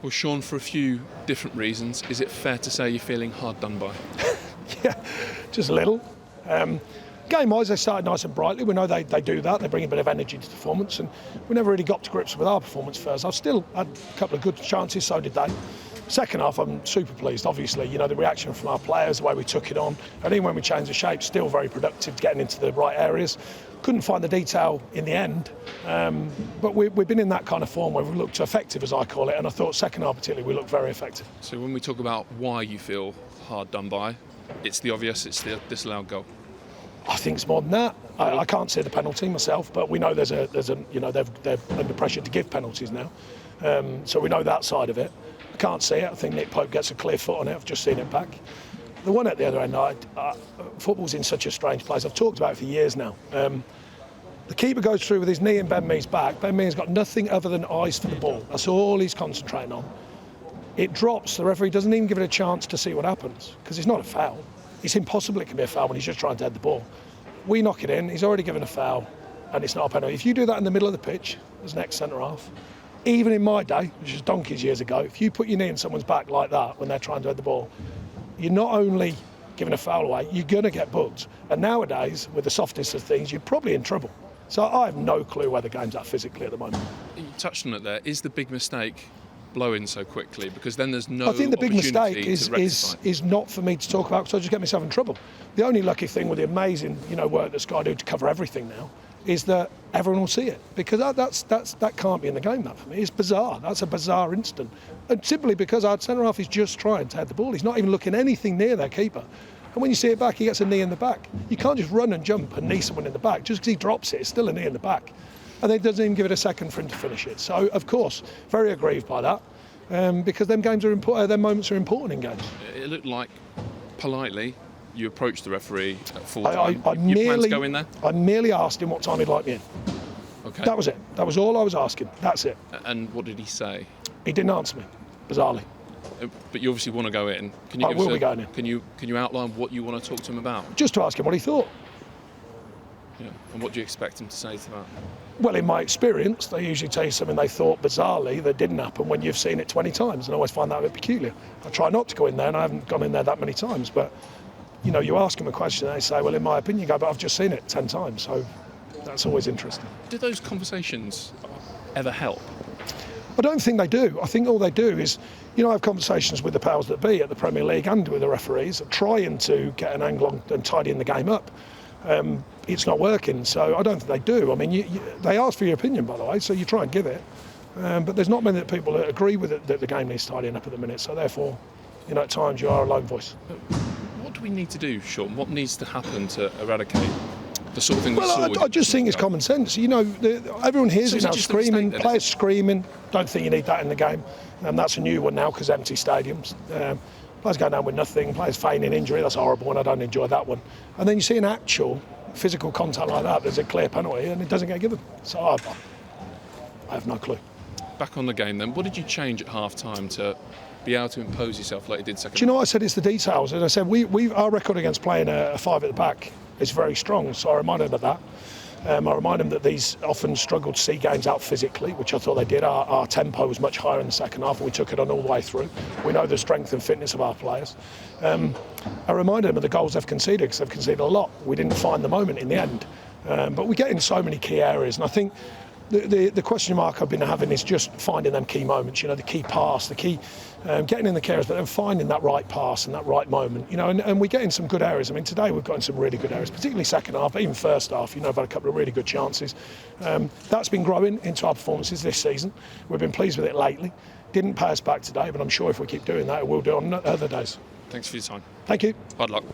Well, Sean, for a few different reasons, is it fair to say you're feeling hard done by? Yeah, just a little. Game-wise, they started nice and brightly. We know they do that. They bring a bit of energy to the performance, and we never really got to grips with our performance first. I've still had a couple of good chances, so did they. Second half, I'm super pleased, obviously. You know, the reaction from our players, the way we took it on. And even when we changed the shape, still very productive, getting into the right areas. Couldn't find the detail in the end, but we've been in that kind of form where we looked effective, as I call it, and I thought second half particularly we looked very effective. So when we talk about why you feel hard done by, it's the obvious, it's the disallowed goal. I think it's more than that. I can't see the penalty myself, but we know there's a you know, they're under pressure to give penalties now, so we know that side of it. I can't see it. I think Nick Pope gets a clear foot on it. I've just seen it back. The one at the other end, football's in such a strange place. I've talked about it for years now. The keeper goes through with his knee in Ben Mee's back. Ben Mee's got nothing other than eyes for the ball. That's all he's concentrating on. It drops. The referee doesn't even give it a chance to see what happens because it's not a foul. It's impossible it can be a foul when he's just trying to head the ball. We knock it in. He's already given a foul, and it's not a penalty. If you do that in the middle of the pitch as an ex-centre half, even in my day, which is donkeys years ago, if you put your knee in someone's back like that when they're trying to head the ball, you're not only giving a foul away, you're going to get booked. And nowadays, with the softness of things, you're probably in trouble. So I have no clue where the game's at physically at the moment. You touched on it there. Is the big mistake blowing so quickly? Because then there's no I think the big mistake is is not for me to talk about because I just get myself in trouble. The only lucky thing with the amazing work that Sky do to cover everything now is that everyone will see it, because that can't be in the game. That for me is bizarre. That's a bizarre incident, and simply because our centre half is just trying to head the ball. He's not even looking anything near their keeper, and when you see it back, he gets a knee in the back. You can't just run and jump and knee someone in the back just because he drops it. It's still a knee in the back, and it doesn't even give it a second for him to finish it. So of course, very aggrieved by that, because them games are important. Them moments are important in games. It looked like politely you approached the referee at full time. You plan to go in there? I merely asked him what time he'd like me in. Okay. That was it. That was all I was asking. That's it. And what did he say? He didn't answer me, bizarrely. But you obviously want to go in. Can you I will be going in. Can you outline what you want to talk to him about? Just to ask him what he thought. Yeah. And what do you expect him to say to that? Well, in my experience, they usually tell you something they thought bizarrely that didn't happen when you've seen it 20 times, and I always find that a bit peculiar. I try not to go in there, and I haven't gone in there that many times, but you ask them a question and they say, well, in my opinion, you go, but I've just seen it 10 times, so that's always interesting. Do those conversations ever help? I don't think they do. I think all they do is, I have conversations with the powers that be at the Premier League and with the referees, trying to get an angle on and tidying the game up. It's not working, so I don't think they do. I mean, they ask for your opinion, by the way, so you try and give it. But there's not many people that agree with it that the game needs tidying up at the minute, so therefore, at times you are a lone voice. What do we need to do, Sean? What needs to happen to eradicate the sort of thing we saw? Well, I just think it's common sense. Everyone hears it now, screaming, players screaming. Don't think you need that in the game. And that's a new one now because empty stadiums. Players going down with nothing, players feigning injury, that's a horrible one, I don't enjoy that one. And then you see an actual physical contact like that, there's a clear penalty and it doesn't get given. So I have no clue. Back on the game then, what did you change at half-time to be able to impose yourself like you did second? Do you know what I said? It's the details. And I said, our record against playing a five at the back is very strong, so I reminded them of that. I remind them that these often struggle to see games out physically, which I thought they did. Our tempo was much higher in the second half and we took it on all the way through. We know the strength and fitness of our players. I reminded them of the goals they've conceded, because they've conceded a lot. We didn't find the moment in the end. But we get in so many key areas, and I think the question mark I've been having is just finding them key moments, the key pass, the key getting in the areas, but then finding that right pass and that right moment, and we get in some good areas. I mean, today we've got in some really good areas, particularly second half, but even first half, we've had a couple of really good chances. That's been growing into our performances this season. We've been pleased with it lately. Didn't pay us back today, but I'm sure if we keep doing that, it will do on other days. Thanks for your time. Thank you. Hard luck.